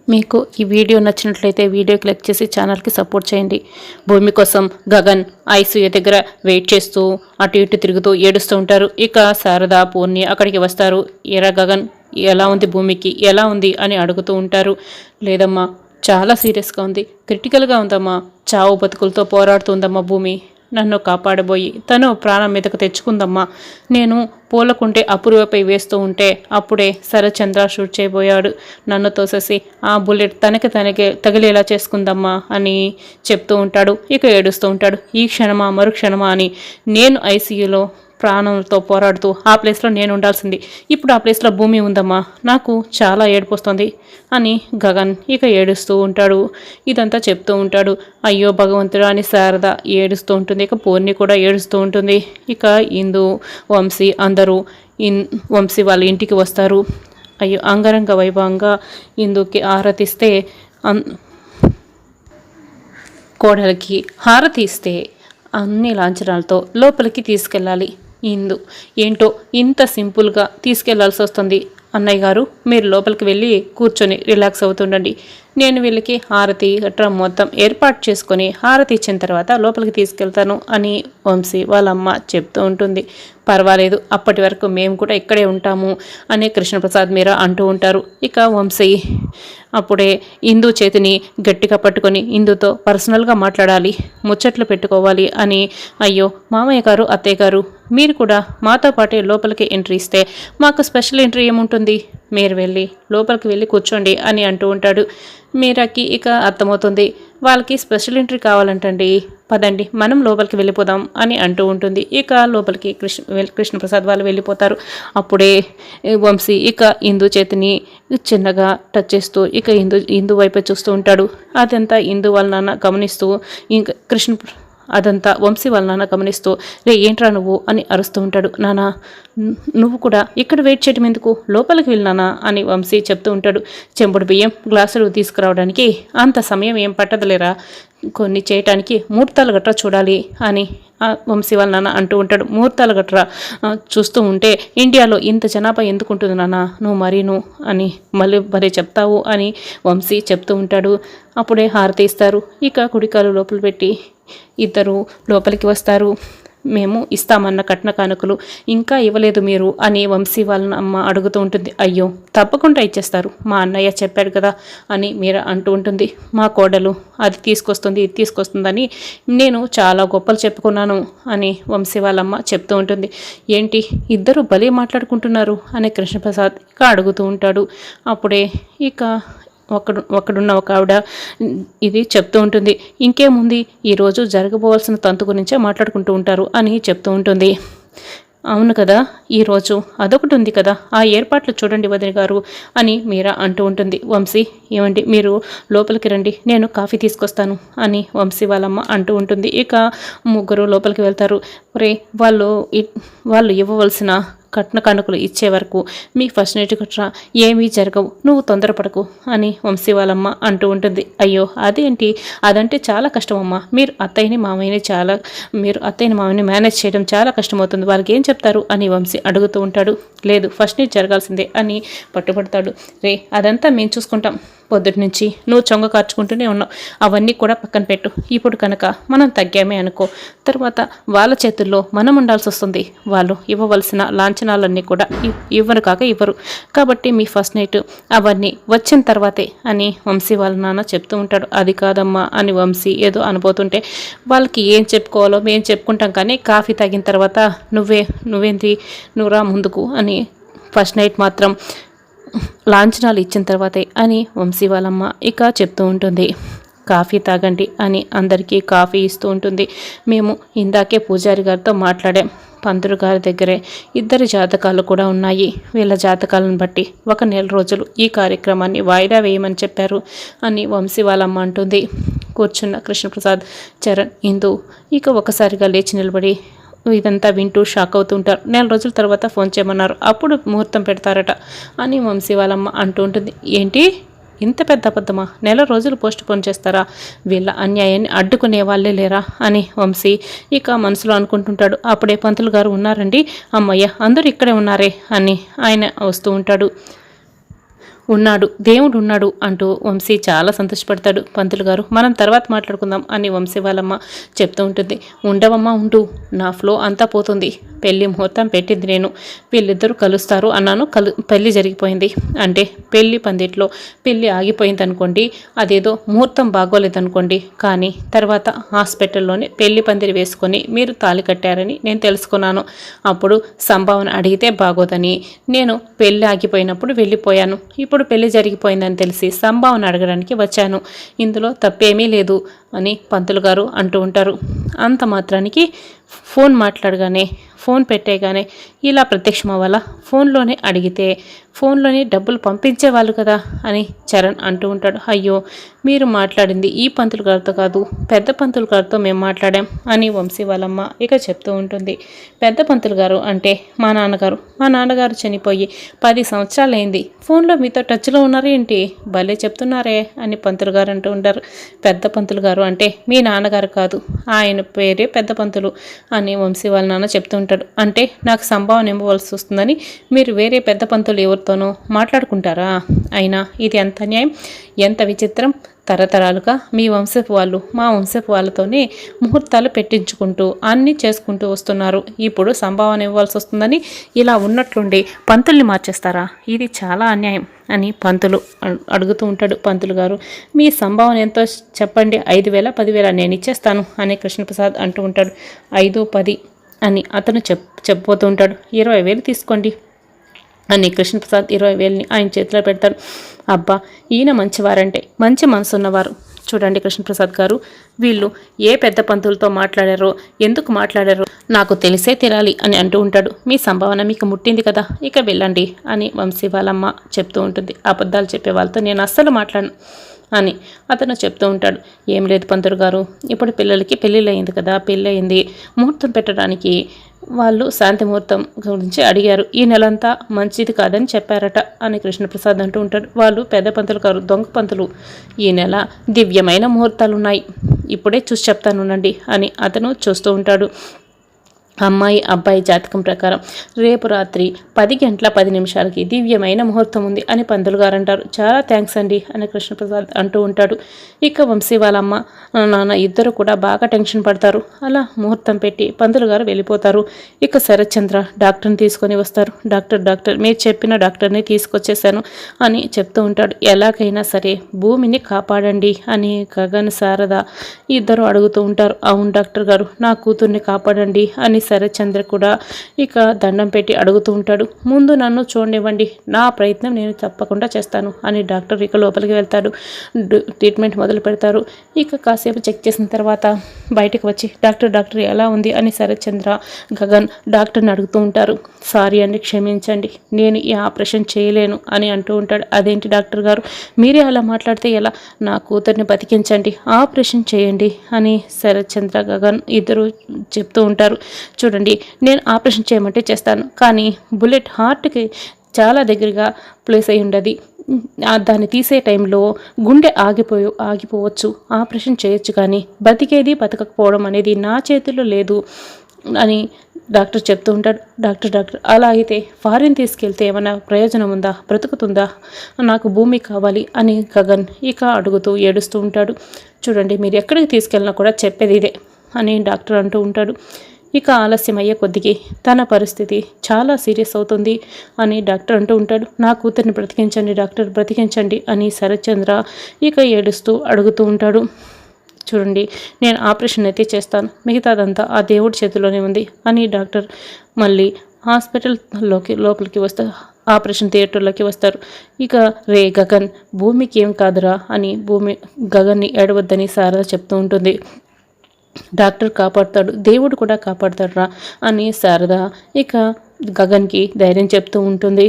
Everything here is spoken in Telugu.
మీకు ఈ వీడియో నచ్చినట్లయితే వీడియోకి లైక్ చేసి ఛానల్కి సపోర్ట్ చేయండి. భూమి కోసం గగన్ ఐసీయూ దగ్గర వెయిట్ చేస్తూ అటు ఇటు తిరుగుతూ ఏడుస్తూ ఉంటారు. ఇక శారద పూర్ణి అక్కడికి వస్తారు. ఎరా గగన్, ఎలా ఉంది, భూమికి ఎలా ఉంది అని అడుగుతూ ఉంటారు. లేదమ్మా, చాలా సీరియస్గా ఉంది, క్రిటికల్గా ఉందమ్మా, చావు బతుకులతో పోరాడుతుందమ్మా భూమి. నన్ను కాపాడబోయి తను ప్రాణం మీదకు తెచ్చుకుందమ్మా. నేను పూలకుంటే అపూర్వపై వేస్తూ ఉంటే అప్పుడే శరచంద్ర షూట్ చేయబోయాడు. నన్ను తోసేసి ఆ బుల్లెట్ తనకే తగిలేలా చేసుకుందమ్మా అని చెప్తూ ఉంటాడు. ఇక ఏడుస్తూ ఉంటాడు. ఈ క్షణమా మరుక్షణమా అని నేను ఐసీయూలో ప్రాణంతో పోరాడుతూ ఆ ప్లేస్లో నేను ఉండాల్సింది. ఇప్పుడు ఆ ప్లేస్లో భూమి ఉందమ్మా, నాకు చాలా ఏడుపు వస్తుంది అని గగన్ ఇక ఏడుస్తూ ఉంటాడు. ఇదంతా చెప్తూ ఉంటాడు. అయ్యో భగవంతుడు అని శారద ఏడుస్తూ ఉంటుంది. ఇక పూర్ణి కూడా ఏడుస్తూ ఉంటుంది. ఇక ఇందు, వంశీ అందరూ వంశీ వాళ్ళ ఇంటికి వస్తారు. అయ్యో అంగరంగ వైభవంగా ఇందుకి హారతిస్తే కోడలికి హారతి ఇస్తే అన్ని లాంఛనాలతో లోపలికి తీసుకెళ్ళాలి. ఏంటో ఇంత సింపుల్గా తీసుకెళ్లాల్సి వస్తుంది. అన్నయ్య గారు, మీరు లోపలికి వెళ్ళి కూర్చొని రిలాక్స్ అవుతుండండి. నేను వీళ్ళకి హారతి గట్రా మొత్తం ఏర్పాటు చేసుకొని హారతి ఇచ్చిన తర్వాత లోపలికి తీసుకెళ్తాను అని వంశీ వాళ్ళమ్మ చెప్తూ ఉంటుంది. పర్వాలేదు, అప్పటి వరకు మేము కూడా ఇక్కడే ఉంటాము అని కృష్ణప్రసాద్ మీరా అంటూ ఉంటారు. ఇక వంశీ అప్పుడే ఇందు చేతిని గట్టిగా పట్టుకొని ఇందుతో పర్సనల్గా మాట్లాడాలి, ముచ్చట్లు పెట్టుకోవాలి అని, అయ్యో మామయ్య గారు, అత్తయ్య గారు, మీరు కూడా మాతో పాటే లోపలికి ఎంట్రీ ఇస్తే మాకు స్పెషల్ ఎంట్రీ ఏముంటుంది, మీరు వెళ్ళి లోపలికి వెళ్ళి కూర్చోండి అని అంటూ ఉంటాడు. మీరాకి ఇక అర్థమవుతుంది, వాళ్ళకి స్పెషల్ ఎంట్రీ కావాలంటండి, పదండి మనం లోపలికి వెళ్ళిపోదాం అని అంటూ ఉంటుంది. ఇక లోపలికి కృష్ణప్రసాద్ వాళ్ళు వెళ్ళిపోతారు. అప్పుడే వంశీ ఇక ఇందు చేతిని చిన్నగా టచ్ చేస్తూ ఇక ఇందు వైపే చూస్తూ ఉంటాడు. అదంతా ఇందు వాళ్ళ నాన్న గమనిస్తూ ఇంకా అదంతా వంశీ వాళ్ళ నాన్న గమనిస్తూ, రే ఏంట్రా నువ్వు అని అరుస్తూ ఉంటాడు. నానా, నువ్వు కూడా ఇక్కడ వెయిట్ చేయడం ఎందుకు, లోపలికి వెళ్ళినానా అని వంశీ చెప్తూ ఉంటాడు. చెంబుడు బియ్యం గ్లాసులు తీసుకురావడానికి అంత సమయం ఏం పట్టదులేరా, కొన్ని చేయటానికి ముహూర్తాలు గట్రా చూడాలి అని వంశీ వాళ్ళ నాన్న అంటూ ఉంటాడు. ముహూర్తాలు గట్రా చూస్తూ ఉంటే ఇండియాలో ఇంత జనాభా ఎందుకుంటుంది నాన్న, నువ్వు మరీను అని మళ్ళీ చెప్తావు అని వంశీ చెప్తూ ఉంటాడు. అప్పుడే హారతి ఇస్తారు. ఇక కుడికాలు లోపల పెట్టి ఇద్దరు లోపలికి వస్తారు. మేము ఇస్తామన్న కట్న కానుకలు ఇంకా ఇవ్వలేదు మీరు అని వంశీ వాళ్ళ అమ్మ అడుగుతూ ఉంటుంది. అయ్యో తప్పకుండా ఇచ్చేస్తారు, మా అన్నయ్య చెప్పాడు కదా అని మీరా అంటూ ఉంటుంది. మా కోడలు అది తీసుకొస్తుంది ఇది తీసుకొస్తుందని నేను చాలా గొప్పలు చెప్పుకున్నాను అని వంశీ వాళ్ళమ్మ చెప్తూ ఉంటుంది. ఏంటి ఇద్దరు భలే మాట్లాడుకుంటున్నారు అని కృష్ణప్రసాద్ ఇక అడుగుతూ ఉంటాడు. అప్పుడే ఇక ఒక్కడున్న ఒక ఆవిడ ఇది చెప్తూ ఉంటుంది. ఇంకేముంది, ఈరోజు జరగబోవాల్సిన తంతు గురించే మాట్లాడుకుంటూ ఉంటారు అని చెప్తూ ఉంటుంది. అవును కదా, ఈరోజు అదొకటి ఉంది కదా, ఆ ఏర్పాట్లు చూడండి వదిన గారు అని మీరా అంటూ ఉంటుంది. వంశీ, ఏమండి మీరు లోపలికి రండి, నేను కాఫీ తీసుకొస్తాను అని వంశీ వాళ్ళమ్మ అంటూ ఉంటుంది. ఇక ముగ్గురు లోపలికి వెళ్తారు. వాళ్ళు ఇవ్వవలసిన కట్న కానుకలు ఇచ్చే వరకు మీ ఫస్ట్ నైట్ గట్రా ఏమీ జరగవు, నువ్వు తొందరపడకు అని వంశీ వాళ్ళమ్మ అంటూ ఉంటుంది. అయ్యో అదేంటి, అదంటే చాలా కష్టమమ్మా, మీరు అత్తయ్యని మామయ్యని మేనేజ్ చేయడం చాలా కష్టమవుతుంది, వాళ్ళకి ఏం చెప్తారు అని వంశీ అడుగుతూ ఉంటాడు. లేదు, ఫస్ట్ నైట్ జరగాల్సిందే అని పట్టుబడతాడు. రే అదంతా మేము చూసుకుంటాం, పొద్దుటి నుంచి నువ్వు చొంగ కార్చుకుంటూనే ఉన్నావు, అవన్నీ కూడా పక్కన పెట్టు. ఇప్పుడు కనుక మనం తగ్గామే అనుకో, తర్వాత వాళ్ళ చేతుల్లో మనం ఉండాల్సి వస్తుంది, వాళ్ళు ఇవ్వవలసిన లాంఛనాలన్నీ కూడా ఇవ్వరు కాబట్టి మీ ఫస్ట్ నైట్ అవన్నీ వచ్చిన తర్వాతే అని వంశీ వాళ్ళ నాన్న చెప్తూ ఉంటాడు. అది కాదమ్మా అని వంశీ ఏదో అనుపోతుంటే, వాళ్ళకి ఏం చెప్పుకోవాలో మేము చెప్పుకుంటాం, కానీ కాఫీ తాగిన తర్వాత నువ్వేంటి నువ్వు రా ముందుకు అని ఫస్ట్ నైట్ మాత్రం లాంఛనాలు ఇచ్చిన తర్వాతే అని వంశీ వాళ్ళమ్మ ఇక చెప్తూ ఉంటుంది. కాఫీ తాగండి అని అందరికీ కాఫీ ఇస్తూ ఉంటుంది. మేము ఇందాకే పూజారి గారితో మాట్లాడాం, పంతులు గారి దగ్గరే ఇద్దరి జాతకాలు కూడా ఉన్నాయి, వీళ్ళ జాతకాలను బట్టి 1 నెల రోజులు ఈ కార్యక్రమాన్ని వాయిదా వేయమని చెప్పారు అని వంశీ వాళ్ళమ్మ అంటుంది. కూర్చున్న కృష్ణప్రసాద్, చరణ్, ఇందు ఇక ఒకసారిగా లేచి నిలబడి ఇదంతా వింటూ షాక్ అవుతుంటారు. 4 నెల రోజుల తర్వాత ఫోన్ చేయమన్నారు, అప్పుడు ముహూర్తం పెడతారట అని వంశీ వాళ్ళమ్మ అంటూ ఉంటుంది. ఏంటి ఇంత పెద్ద అబద్ధమా, 1 నెల రోజులు పోస్ట్ పోన్ చేస్తారా, వీళ్ళ అన్యాయాన్ని అడ్డుకునే వాళ్ళే లేరా అని వంశీ ఇక మనసులో అనుకుంటుంటాడు. అప్పుడే పంతులు గారు ఉన్నారండి, అమ్మయ్య అందరూ ఇక్కడే ఉన్నారే అని ఆయన వస్తూ ఉంటాడు. ఉన్నాడు, దేవుడు ఉన్నాడు అంటూ వంశీ చాలా సంతోషపడతాడు. పంతులు గారు మనం తర్వాత మాట్లాడుకుందాం అని వంశీ వాళ్ళమ్మ చెప్తూ ఉంటుంది. ఉండవమ్మా ఉండు, నా ఫ్లో అంతా పోతుంది. పెళ్లి ముహూర్తం పెట్టింది నేను, వీళ్ళిద్దరూ కలుస్తారు అన్నాను, పెళ్లి జరిగిపోయింది అంటే పెళ్లి పందిట్లో పెళ్లి ఆగిపోయింది అనుకోండి, అదేదో ముహూర్తం బాగోలేదనుకోండి. కానీ తర్వాత హాస్పిటల్లోనే పెళ్లి పందిరి వేసుకొని మీరు తాళి కట్టారని నేను తెలుసుకున్నాను. అప్పుడు సంభావన అడిగితే బాగోదని నేను పెళ్లి ఆగిపోయినప్పుడు వెళ్ళిపోయాను. ఇప్పుడు పెళ్లి జరిగిపోయిందని తెలిసి సంభావన అడగడానికి వచ్చాను. ఇందులో తప్పేమీ లేదు అని పంతులు గారు అంటూ ఉంటారు. అంత మాత్రానికి ఫోన్ మాట్లాడగానే, ఫోన్ పెట్టేగానే ఇలా ప్రత్యక్షం అవ్వాలా? ఫోన్లోనే అడిగితే ఫోన్లోనే డబ్బులు పంపించేవాళ్ళు కదా అని చరణ్ అంటూ ఉంటాడు. అయ్యో, మీరు మాట్లాడింది ఈ పంతులు గారితో కాదు, పెద్ద పంతులు గారితో మేము మాట్లాడాం అని వంశీ వాళ్ళమ్మ ఇక చెప్తూ ఉంటుంది. పెద్ద పంతులు గారు అంటే మా నాన్నగారు చనిపోయి 10 సంవత్సరాలైంది. ఫోన్లో మీతో టచ్లో ఉన్నారేంటి? భలే చెప్తున్నారే అని పంతులు గారు అంటూ ఉంటారు. పెద్ద పంతులు గారు అంటే మీ నాన్నగారు కాదు, ఆయన పేరే పెద్ద పంతులు అని వంశీ వాళ్ళ నాన్న చెప్తూ ఉంటాడు. అంటే నాకు సంభావన ఇవ్వవలసి వస్తుందని మీరు వేరే పెద్ద పంతులు ఎవరితోనో మాట్లాడుకుంటారా? అయినా ఇది ఎంత అన్యాయం, ఎంత విచిత్రం. తరతరాలుగా మీ వంశపు వాళ్ళు మా వంశపు వాళ్ళతోనే ముహూర్తాలు పెట్టించుకుంటూ అన్నీ చేసుకుంటూ వస్తున్నారు. ఇప్పుడు సంభావన ఇవ్వాల్సి వస్తుందని ఇలా ఉన్నట్లుండి పంతుల్ని మార్చేస్తారా? ఇది చాలా అన్యాయం అని పంతులు అడుగుతూ ఉంటాడు. పంతులు గారు మీ సంభావన ఎంతో చెప్పండి, 5,000 10,000 నేను ఇచ్చేస్తాను అని కృష్ణప్రసాద్ అంటూ ఉంటాడు. 5 10 అని అతను చెప్పబోతూ ఉంటాడు. 20,000 తీసుకోండి అని కృష్ణప్రసాద్ 20,000ని ఆయన చేతిలో పెడతాడు. అబ్బా, ఈయన మంచివారంటే మంచి మనసున్నవారు. చూడండి కృష్ణప్రసాద్ గారు, వీళ్ళు ఏ పెద్ద పంతులతో మాట్లాడారో, ఎందుకు మాట్లాడారో నాకు తెలిసే తీరాలి అని అంటూ ఉంటాడు. మీ సంభావన మీకు ముట్టింది కదా, ఇక వెళ్ళండి అని వంశీ వాళ్ళమ్మ చెప్తూ ఉంటుంది. అబద్ధాలు చెప్పే వాళ్ళతో నేను అస్సలు మాట్లాడను అని అతను చెప్తూ ఉంటాడు. ఏం లేదు పంతులు గారు, ఇప్పుడు పిల్లలకి పెళ్ళిళ్ళయింది కదా, పెళ్ళయింది, ముహూర్తం పెట్టడానికి వాళ్ళు శాంతి ముహూర్తం గురించి అడిగారు. ఈ నెలంతా మంచిది కాదని చెప్పారట అని కృష్ణప్రసాద్ అంటూ ఉంటాడు. వాళ్ళు పెద్ద పంతులు గారు దొంగ పంతులు, ఈ నెల దివ్యమైన ముహూర్తాలు ఉన్నాయి, ఇప్పుడే చూసి చెప్తానునండి అని అతను చూస్తూ ఉంటాడు. అమ్మాయి అబ్బాయి జాతకం ప్రకారం రేపు రాత్రి 10 గంటల 10 నిమిషాలకి దివ్యమైన ముహూర్తం ఉంది అని పంతులు గారు అంటారు. చాలా థ్యాంక్స్ అండి అని కృష్ణప్రసాద్ అంటూ ఉంటాడు. ఇక వంశీ వాళ్ళమ్మ నాన్న ఇద్దరు కూడా బాగా టెన్షన్ పడతారు. అలా ముహూర్తం పెట్టి పంతులు గారు వెళ్ళిపోతారు. ఇక శరత్చంద్ర డాక్టర్ని తీసుకొని వస్తారు. డాక్టర్ మీరు చెప్పిన డాక్టర్ని తీసుకొచ్చేసాను అని చెప్తూ ఉంటాడు. ఎలాగైనా సరే భూమిని కాపాడండి అని గగన్ శారద ఇద్దరు అడుగుతూ ఉంటారు. అవును డాక్టర్ గారు, నా కూతుర్ని కాపాడండి అని శరత్చంద్ర కూడా ఇక దండం పెట్టి అడుగుతూ ఉంటాడు. ముందు నన్ను చూడనివ్వండి, నా ప్రయత్నం నేను తప్పకుండా చేస్తాను అని డాక్టర్ ఇక లోపలికి వెళ్తాడు. ట్రీట్మెంట్ మొదలు పెడతారు. ఇక కాసేపు చెక్ చేసిన తర్వాత బయటకు వచ్చి డాక్టర్ ఎలా ఉంది అని శరత్చంద్ర గగన్ డాక్టర్ని అడుగుతూ ఉంటారు. సారీ అండి, క్షమించండి, నేను ఈ ఆపరేషన్ చేయలేను అని అంటూ ఉంటాడు. అదేంటి డాక్టర్ గారు, మీరే అలా మాట్లాడితే ఎలా? నా కూతుర్ని బతికించండి, ఆపరేషన్ చేయండి అని శరత్చంద్ర గగన్ ఇద్దరు చెప్తూ ఉంటారు. చూడండి, నేను ఆపరేషన్ చేయమంటే చేస్తాను, కానీ బుల్లెట్ హార్ట్కి చాలా దగ్గరగా ప్లేస్ అయి ఉండదు. దాన్ని తీసే టైంలో గుండె ఆగిపోవచ్చు. ఆపరేషన్ చేయొచ్చు, కానీ బతికేది బతకకపోవడం అనేది నా చేతిలో లేదు అని డాక్టర్ చెప్తూ ఉంటాడు. డాక్టర్ అలా అయితే ఫారిన్ తీసుకెళ్తే ఏమైనా ప్రయోజనం ఉందా? బ్రతుకుతుందా? నాకు భూమి కావాలి అని గగన్ ఇక అడుగుతూ ఏడుస్తూ ఉంటాడు. చూడండి, మీరు ఎక్కడికి తీసుకెళ్ళినా కూడా చెప్పేది ఇదే అని డాక్టర్ అంటూ ఉంటాడు. ఇక ఆలస్యం అయ్యే కొద్దికి తన పరిస్థితి చాలా సీరియస్ అవుతుంది అని డాక్టర్ అంటూ ఉంటాడు. నా కూతుర్ని బ్రతికించండి డాక్టర్, బ్రతికించండి అని శరత్చంద్ర ఇక ఏడుస్తూ అడుగుతూ ఉంటాడు. చూడండి, నేను ఆపరేషన్ అయితే చేస్తాను, మిగతాదంతా ఆ దేవుడి చేతిలోనే ఉంది అని డాక్టర్ మళ్ళీ లోపలికి వస్తారు. ఆపరేషన్ థియేటర్లోకి వస్తారు. ఇక రే గగన్, భూమికి ఏం కాదురా అని గగన్ని ఏడవద్దని శారద చెప్తూ ఉంటుంది. డాక్టర్ కాపాడుతాడు, దేవుడు కూడా కాపాడుతాడు రా అని శారద ఇక గగన్కి ధైర్యం చెప్తూ ఉంటుంది.